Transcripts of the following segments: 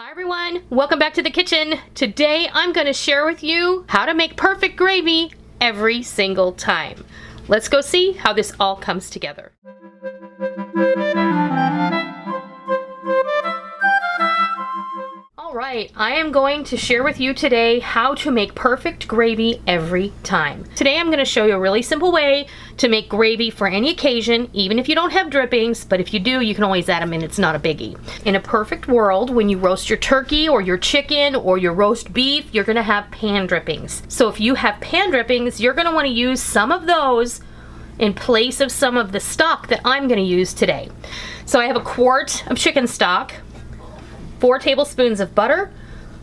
Hi everyone, welcome back to the kitchen. Today I'm going to share with you how to make perfect gravy every single time. Let's go see how this all comes together. Alright, I am going to share with you today how to make perfect gravy every time. Today I'm going to show you a really simple way to make gravy for any occasion, even if you don't have drippings, but if you do, you can always add them in, it's not a biggie. In a perfect world, when you roast your turkey or your chicken or your roast beef, you're going to have pan drippings. So if you have pan drippings, you're going to want to use some of those in place of some of the stock that I'm going to use today. So I have a quart of chicken stock, 4 tablespoons of butter,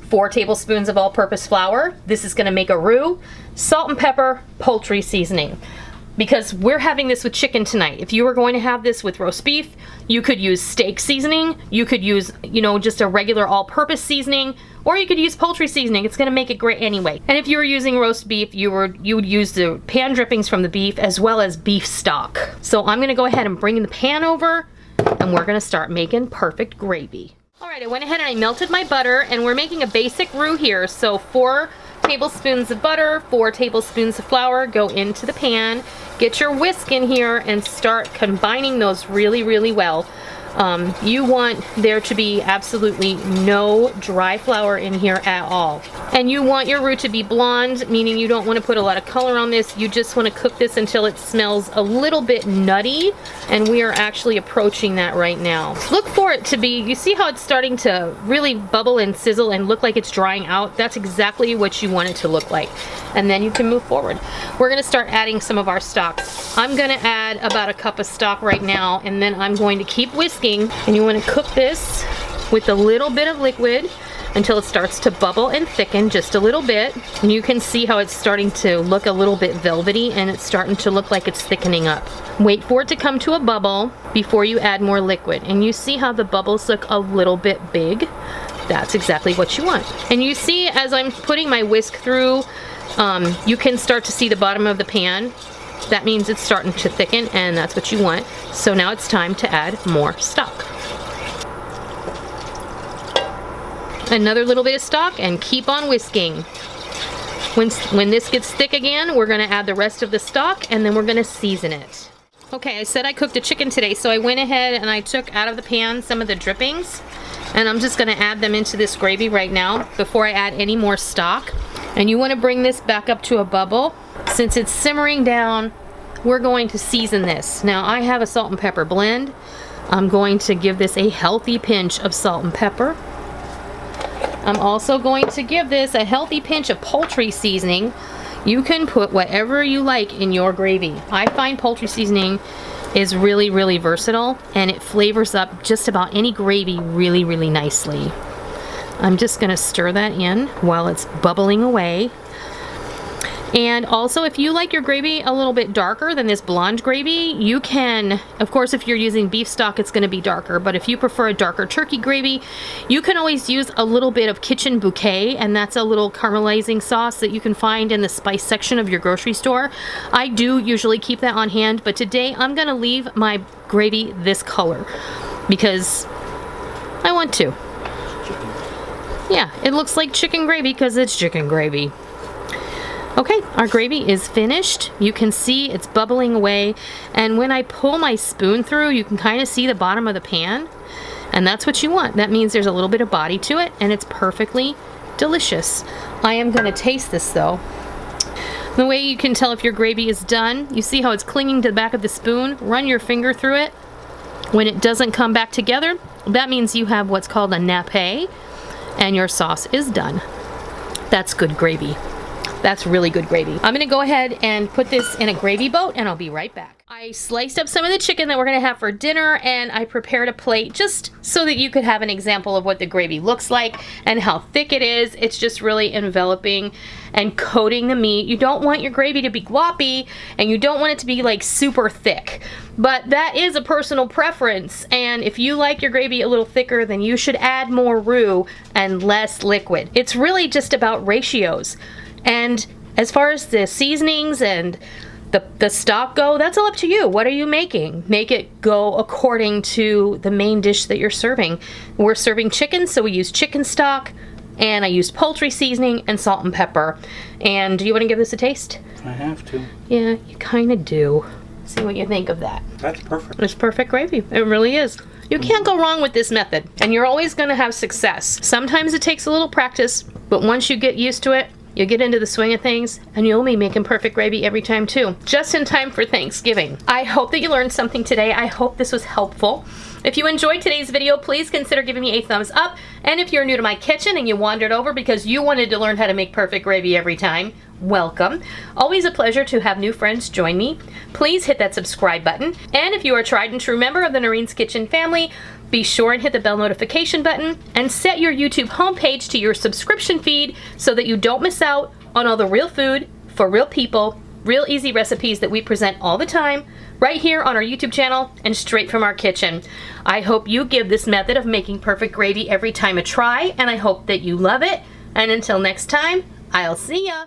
4 tablespoons of all-purpose flour. This is going to make a roux, salt and pepper, poultry seasoning. Because we're having this with chicken tonight. If you were going to have this with roast beef, you could use steak seasoning, you could use, just a regular all-purpose seasoning, or you could use poultry seasoning. It's going to make it great anyway. And if you were using roast beef, you would use the pan drippings from the beef as well as beef stock. So I'm going to go ahead and bring the pan over, and we're going to start making perfect gravy. Alright, I went ahead and I melted my butter, and we're making a basic roux here. So 4 tablespoons of butter, 4 tablespoons of flour go into the pan. Get your whisk in here and start combining those really, really well. You want there to be absolutely no dry flour in here at all. And you want your roux to be blonde, meaning you don't want to put a lot of color on this. You just want to cook this until it smells a little bit nutty, and we are actually approaching that right now. Look for it to be, you see how it's starting to really bubble and sizzle and look like it's drying out? That's exactly what you want it to look like. And then you can move forward. We're going to start adding some of our stock. I'm going to add about a cup of stock right now, and then I'm going to keep whisking. And you want to cook this with a little bit of liquid until it starts to bubble and thicken just a little bit. And you can see how it's starting to look a little bit velvety, and it's starting to look like it's thickening up. Wait for it to come to a bubble before you add more liquid. And you see how the bubbles look a little bit big? That's exactly what you want. And you see as I'm putting my whisk through, you can start to see the bottom of the pan. That means it's starting to thicken, and that's what you want. So now it's time to add more stock. Another little bit of stock, and keep on whisking. When this gets thick again, we're going to add the rest of the stock, and then we're going to season it. Okay, I said I cooked a chicken today, so I went ahead and I took out of the pan some of the drippings, and I'm just going to add them into this gravy right now before I add any more stock. And you want to bring this back up to a bubble. Since it's simmering down, we're going to season this. Now I have a salt and pepper blend. I'm going to give this a healthy pinch of salt and pepper. I'm also going to give this a healthy pinch of poultry seasoning. You can put whatever you like in your gravy. I find poultry seasoning is really, really versatile, and it flavors up just about any gravy really, really nicely. I'm just going to stir that in while it's bubbling away. And also, if you like your gravy a little bit darker than this blonde gravy, you can, of course, if you're using beef stock, it's going to be darker. But if you prefer a darker turkey gravy, you can always use a little bit of kitchen bouquet, and that's a little caramelizing sauce that you can find in the spice section of your grocery store. I do usually keep that on hand, but today I'm going to leave my gravy this color because I want to. Yeah, it looks like chicken gravy because it's chicken gravy. Okay, our gravy is finished. You can see it's bubbling away, and when I pull my spoon through, you can kind of see the bottom of the pan, and that's what you want. That means there's a little bit of body to it, and it's perfectly delicious. I am going to taste this though. The way you can tell if your gravy is done, you see how it's clinging to the back of the spoon? Run your finger through it. When it doesn't come back together, that means you have what's called a nappe, and your sauce is done. That's good gravy. That's really good gravy. I'm going to go ahead and put this in a gravy boat, and I'll be right back. I sliced up some of the chicken that we're going to have for dinner, and I prepared a plate just so that you could have an example of what the gravy looks like and how thick it is. It's just really enveloping and coating the meat. You don't want your gravy to be gloppy, and you don't want it to be like super thick. But that is a personal preference, and if you like your gravy a little thicker, then you should add more roux and less liquid. It's really just about ratios. And as far as the seasonings and the stock go, that's all up to you. What are you making? Make it go according to the main dish that you're serving. We're serving chicken, so we use chicken stock, and I used poultry seasoning and salt and pepper. And do you want to give this a taste? I have to. Yeah, you kind of do. See what you think of that. That's perfect. It's perfect gravy. It really is. You can't go wrong with this method, and you're always going to have success. Sometimes it takes a little practice, but once you get used to it, you get into the swing of things, and you'll be making perfect gravy every time too. Just in time for Thanksgiving. I hope that you learned something today. I hope this was helpful. If you enjoyed today's video, please consider giving me a thumbs up. And if you're new to my kitchen and you wandered over because you wanted to learn how to make perfect gravy every time, welcome. Always a pleasure to have new friends join me. Please hit that subscribe button. And if you are a tried and true member of the Noreen's Kitchen family, be sure and hit the bell notification button and set your YouTube homepage to your subscription feed so that you don't miss out on all the real food for real people, real easy recipes that we present all the time right here on our YouTube channel and straight from our kitchen. I hope you give this method of making perfect gravy every time a try, and I hope that you love it. And until next time, I'll see ya.